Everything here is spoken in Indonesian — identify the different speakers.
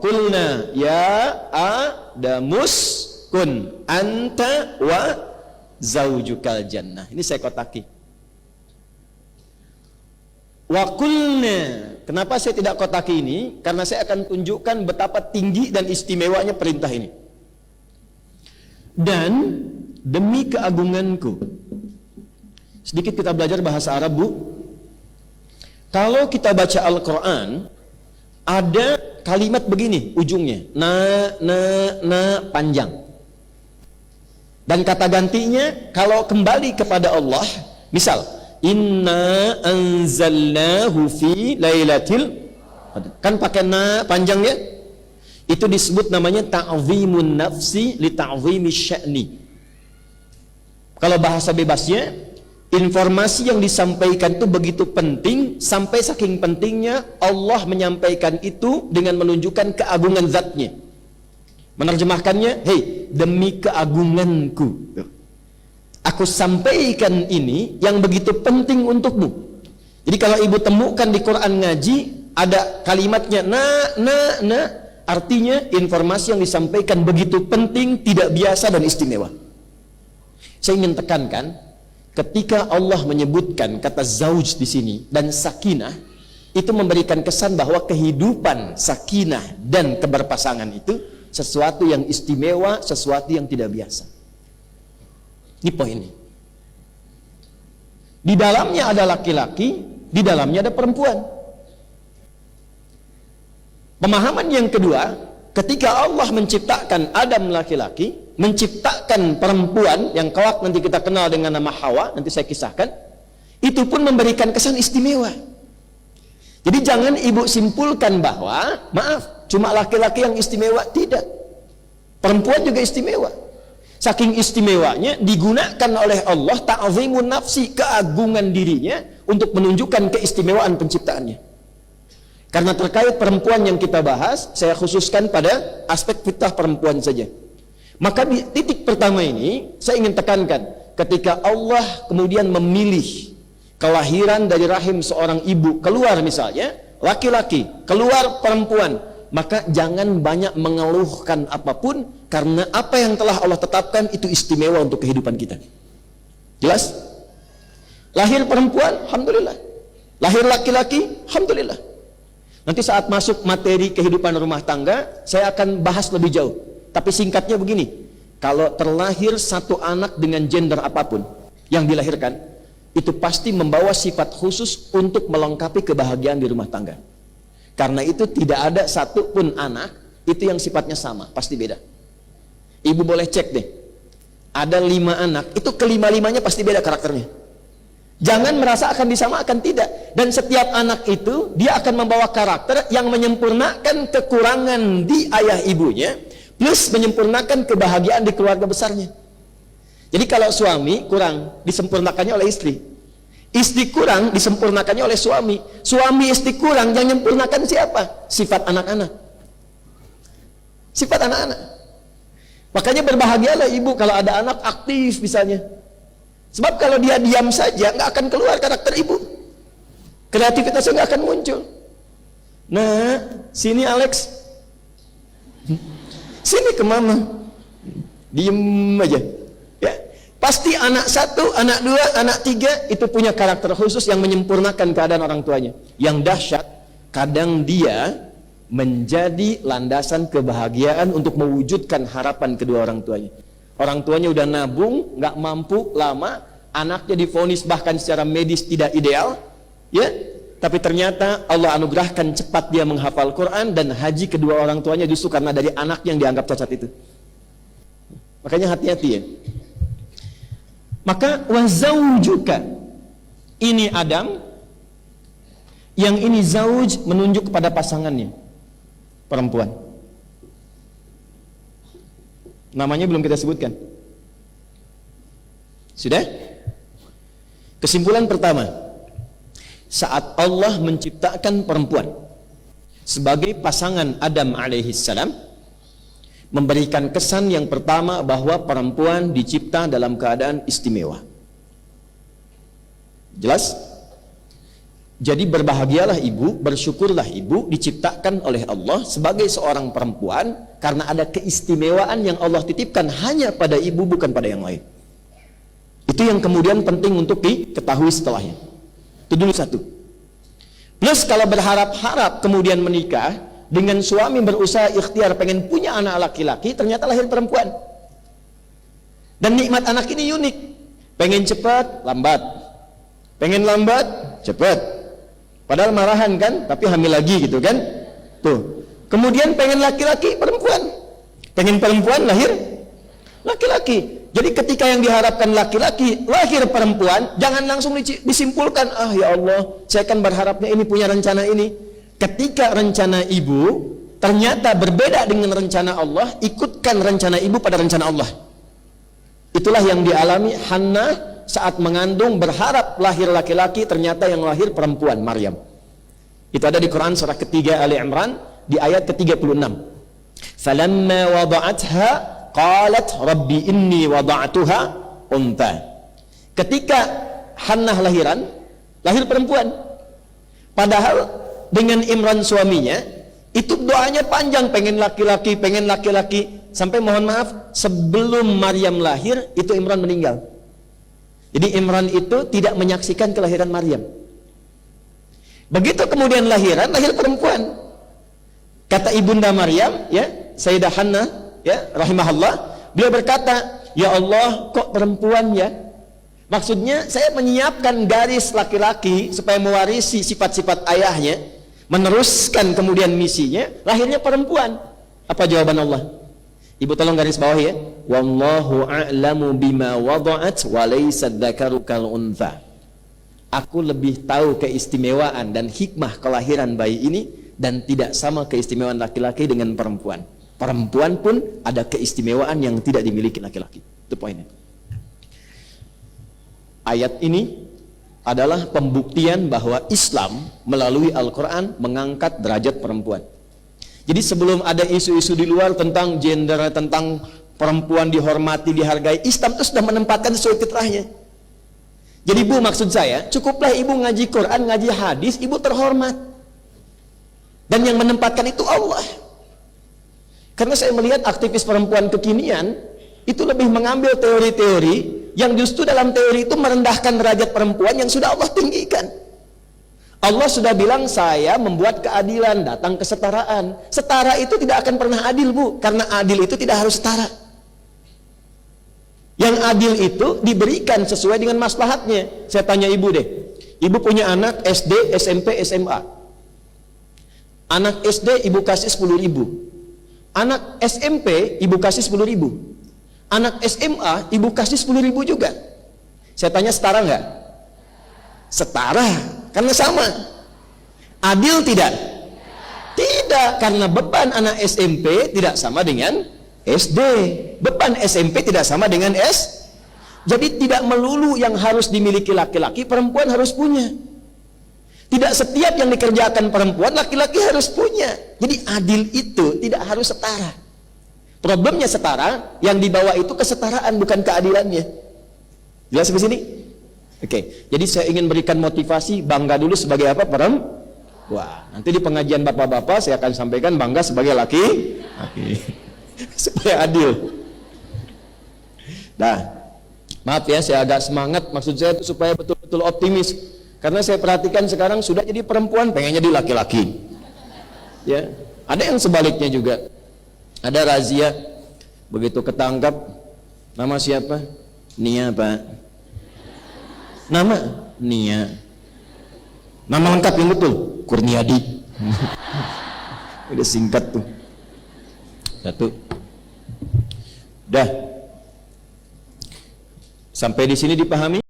Speaker 1: qulna ya Adamus kun anta wa zaujukal jannah. Ini saya kotaki. Wa qulna, kenapa saya tidak kotaki ini? Karena saya akan tunjukkan betapa tinggi dan istimewanya perintah ini. Dan demi keagunganku, sedikit kita belajar bahasa Arab, Bu. Kalau kita baca Al-Quran, ada kalimat begini ujungnya, na panjang. Dan kata gantinya kalau kembali kepada Allah, misal inna anzalnahu fi lailatil, kan pakai na panjangnya, itu disebut namanya ta'zimun nafsi li ta'zimi sya'ni. Kalau bahasa bebasnya, informasi yang disampaikan itu begitu penting, sampai saking pentingnya Allah menyampaikan itu dengan menunjukkan keagungan zatnya. Menerjemahkannya, hei, demi keagunganku, aku sampaikan ini yang begitu penting untukmu. Jadi kalau ibu temukan di Quran ngaji ada kalimatnya na, artinya informasi yang disampaikan begitu penting, tidak biasa dan istimewa. Saya ingin tekankan, ketika Allah menyebutkan kata zauj di sini dan sakinah, itu memberikan kesan bahwa kehidupan sakinah dan keberpasangan itu sesuatu yang istimewa, sesuatu yang tidak biasa. Ini poinnya. Di dalamnya ada laki-laki, di dalamnya ada perempuan. Pemahaman yang kedua, ketika Allah menciptakan Adam laki-laki, menciptakan perempuan yang kelak nanti kita kenal dengan nama Hawa, nanti saya kisahkan, itu pun memberikan kesan istimewa. Jadi jangan ibu simpulkan bahwa, maaf, cuma laki-laki yang istimewa, tidak. Perempuan juga istimewa. Saking istimewanya digunakan oleh Allah ta'zimun nafsi, keagungan dirinya untuk menunjukkan keistimewaan penciptaannya. Karena terkait perempuan yang kita bahas, saya khususkan pada aspek fitrah perempuan saja. Maka di titik pertama ini saya ingin tekankan, ketika Allah kemudian memilih kelahiran dari rahim seorang ibu, keluar misalnya laki-laki, keluar perempuan, maka jangan banyak mengeluhkan apapun, karena apa yang telah Allah tetapkan itu istimewa untuk kehidupan kita. Jelas? Lahir perempuan, alhamdulillah. Lahir laki-laki, alhamdulillah. Nanti saat masuk materi kehidupan rumah tangga, saya akan bahas lebih jauh. Tapi singkatnya begini, kalau terlahir satu anak dengan gender apapun yang dilahirkan, itu pasti membawa sifat khusus untuk melengkapi kebahagiaan di rumah tangga. Karena itu tidak ada satu pun anak itu yang sifatnya sama, pasti beda. Ibu boleh cek deh, ada 5 anak, itu kelima-limanya pasti beda karakternya. Jangan merasa akan disamakan, tidak. Dan setiap anak itu dia akan membawa karakter yang menyempurnakan kekurangan di ayah ibunya, plus menyempurnakan kebahagiaan di keluarga besarnya. Jadi kalau suami kurang, disempurnakannya oleh istri. Istri kurang, disempurnakannya oleh suami. Suami istri kurang, yang menyempurnakan siapa? Sifat anak-anak. Sifat anak-anak. Makanya berbahagialah ibu kalau ada anak aktif misalnya. Sebab kalau dia diam saja, nggak akan keluar karakter ibu. Kreativitasnya nggak akan muncul. Nah, sini Alex. Sini ke mama. Diem aja. Ya. Pasti anak 1, anak 2, anak 3 itu punya karakter khusus yang menyempurnakan keadaan orang tuanya. Yang dahsyat, kadang dia menjadi landasan kebahagiaan untuk mewujudkan harapan kedua orang tuanya. Orang tuanya udah nabung, nggak mampu lama, anaknya divonis bahkan secara medis tidak ideal, ya. Tapi ternyata Allah anugerahkan cepat dia menghafal Quran dan haji kedua orang tuanya justru karena dari anak yang dianggap cacat itu. Makanya hati-hati ya. Maka wazaujuka, ini Adam, yang ini zauj menunjuk kepada pasangannya, perempuan. Namanya belum kita sebutkan. Sudah? Kesimpulan pertama, saat Allah menciptakan perempuan sebagai pasangan Adam alaihissalam, memberikan kesan yang pertama bahwa perempuan dicipta dalam keadaan istimewa. Jelas? Jadi berbahagialah ibu, bersyukurlah ibu diciptakan oleh Allah sebagai seorang perempuan karena ada keistimewaan yang Allah titipkan hanya pada ibu, bukan pada yang lain. Itu yang kemudian penting untuk diketahui setelahnya. Itu dulu satu. Plus kalau berharap-harap kemudian menikah dengan suami berusaha ikhtiar pengen punya anak laki-laki, ternyata lahir perempuan. Dan nikmat anak ini unik. Pengen cepat, lambat. Pengen lambat, cepat. Padahal marahan kan, tapi hamil lagi gitu kan. Tuh. Kemudian pengen laki-laki, perempuan. Pengen perempuan, lahir laki-laki. Jadi ketika yang diharapkan laki-laki, lahir perempuan, jangan langsung disimpulkan, ah ya Allah, saya kan berharapnya ini, punya rencana ini. Ketika rencana ibu ternyata berbeda dengan rencana Allah, ikutkan rencana ibu pada rencana Allah. Itulah yang dialami Hannah saat mengandung, berharap lahir laki-laki, ternyata yang lahir perempuan, Maryam. Itu ada di Quran surah ketiga Ali Imran di ayat ke-36. Falamma wada'atha qalat rabbi inni wada'tuha untha. Ketika Hannah lahiran, lahir perempuan. Padahal dengan Imran suaminya, itu doanya panjang, pengen laki-laki, pengen laki-laki. Sampai mohon maaf, sebelum Maryam lahir, itu Imran meninggal. Jadi Imran itu tidak menyaksikan kelahiran Maryam. Begitu kemudian lahiran, lahir perempuan. Kata ibunda Maryam, ya, Sayyidah Hannah, ya, rahimahullah, beliau berkata, ya Allah, kok perempuan ya? Maksudnya saya menyiapkan garis laki-laki supaya mewarisi sifat-sifat ayahnya, meneruskan kemudian misinya, lahirnya perempuan. Apa jawaban Allah? Ibu tolong garis bawah ya. Wallahu a'lamu bima wada'at wa laysa dzakaru kal untha. Aku lebih tahu keistimewaan dan hikmah kelahiran bayi ini, dan tidak sama keistimewaan laki-laki dengan perempuan. Perempuan pun ada keistimewaan yang tidak dimiliki laki-laki. Itu poinnya. Ayat ini adalah pembuktian bahwa Islam melalui Al-Quran mengangkat derajat perempuan. Jadi sebelum ada isu-isu di luar tentang gender, tentang perempuan dihormati, dihargai, Islam itu sudah menempatkan sesuai fitrahnya. Jadi Bu, maksud saya, cukuplah ibu ngaji Quran, ngaji hadis, ibu terhormat. Dan yang menempatkan itu Allah. Karena saya melihat aktivis perempuan kekinian itu lebih mengambil teori-teori yang justru dalam teori itu merendahkan derajat perempuan yang sudah Allah tinggikan. Allah sudah bilang, saya membuat keadilan, datang kesetaraan. Setara itu tidak akan pernah adil, Bu, karena adil itu tidak harus setara. Yang adil itu diberikan sesuai dengan maslahatnya. Saya tanya ibu deh, ibu punya anak SD, SMP, SMA. Anak SD ibu kasih 10.000. Anak SMP ibu kasih 10.000. Anak SMA ibu kasih 10.000 juga. Saya tanya, setara nggak? Setara. Karena sama. Adil tidak? Tidak, karena beban anak SMP tidak sama dengan SD. Beban SMP tidak sama dengan S. Jadi tidak melulu yang harus dimiliki laki-laki, perempuan harus punya. Tidak setiap yang dikerjakan perempuan, laki-laki harus punya. Jadi adil itu tidak harus setara. Problemnya setara, yang dibawa itu kesetaraan, bukan keadilannya. Jelas sampai sini? Oke, jadi saya ingin berikan motivasi, bangga dulu sebagai apa? Wah, nanti di pengajian bapak-bapak saya akan sampaikan bangga sebagai laki. Supaya adil. Nah, maaf ya, saya agak semangat, maksud saya itu supaya betul-betul optimis. Karena saya perhatikan sekarang sudah jadi perempuan, pengennya jadi laki-laki. Ya, ada yang sebaliknya juga. Ada razia, begitu ketangkap, nama siapa? Nia, Pak. Nama Nia. Nama lengkap yang betul Kurniadi. Udah singkat tuh. Satu. Dah. Sampai di sini dipahami?